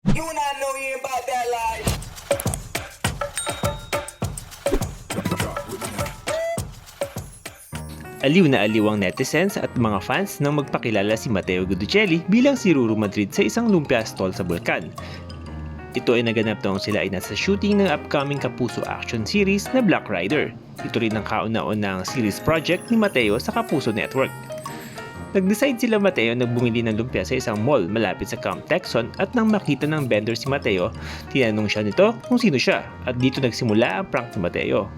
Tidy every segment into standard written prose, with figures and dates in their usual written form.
You not know you about that life. Aliw na aliw ang netizens at mga fans nang magpakilala si Matteo Guiducelli bilang si Ruru Madrid sa isang lumpia stall sa Bulkan. Ito ay naganap noong sila ay nasa shooting ng upcoming Kapuso action series na Black Rider. Ito rin ang kauna-unang series project ni Matteo sa Kapuso Network. Nag-decide sila Matteo na bumili ng lumpia sa isang mall malapit sa Camp Texon at nang makita ng vendor si Matteo, tinanong siya nito kung sino siya at dito nagsimula ang prank ni Matteo.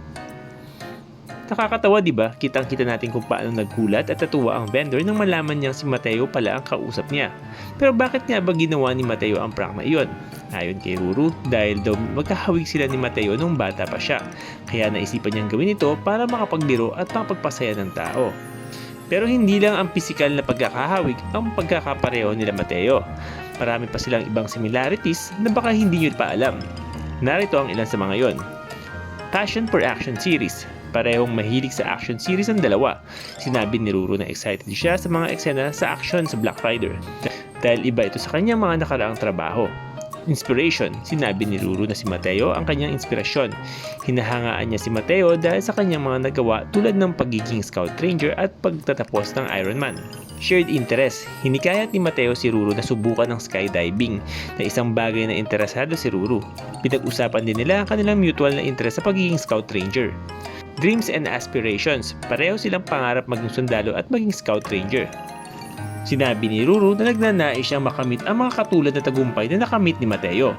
Nakakatawa di ba? Kitang-kita natin kung paano naggulat at natuwa ang vendor nang malaman niyang si Matteo pala ang kausap niya. Pero bakit nga ba ginawa ni Matteo ang prank na iyon? Ayon kay Ruru, dahil daw magkahawig sila ni Matteo nung bata pa siya. Kaya naisipan niyang gawin ito para makapagbiro at makapagpasaya ng tao. Pero hindi lang ang pisikal na pagkakahawig ang pagkakapareho nila Matteo. Marami pa silang ibang similarities na baka hindi nyo pa alam. Narito ang ilan sa mga yon. Passion for action series. Parehong mahilig sa action series ang dalawa. Sinabi ni Ruru na excited siya sa mga eksena sa action sa Black Rider dahil iba ito sa kanyang mga nakaraang trabaho. Inspiration. Sinabi ni Ruru na si Matteo ang kanyang inspirasyon. Hinahangaan niya si Matteo dahil sa kanyang mga nagawa tulad ng pagiging scout ranger at pagtatapos ng Iron Man. Shared interest. Hinikayat ni Matteo si Ruru na subukan ng skydiving na isang bagay na interesado si Ruru. Pinag-usapan din nila ang kanilang mutual na interest sa pagiging scout ranger. Dreams and aspirations. Pareho silang pangarap maging sundalo at maging scout ranger. Sinabi ni Ruru na nagnanais siyang makamit ang mga katulad na tagumpay na nakamit ni Matteo.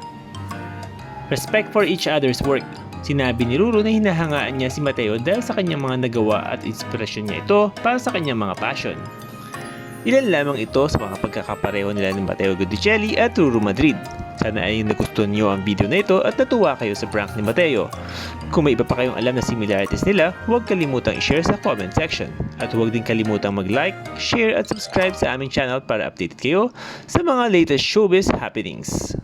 Respect for each other's work. Sinabi ni Ruru na hinahangaan niya si Matteo dahil sa kanyang mga nagawa at inspirasyon niya ito para sa kanyang mga passion. Ilan lamang ito sa mga pagkakapareho nila ni Matteo Guiducelli at Ruru Madrid. Sana ay nagustuhan niyo ang video na ito at natuwa kayo sa prank ni Matteo. Kung may iba pa kayong alam na similarities nila, huwag kalimutang i-share sa comment section. At huwag din kalimutang mag-like, share at subscribe sa aming channel para updated kayo sa mga latest showbiz happenings.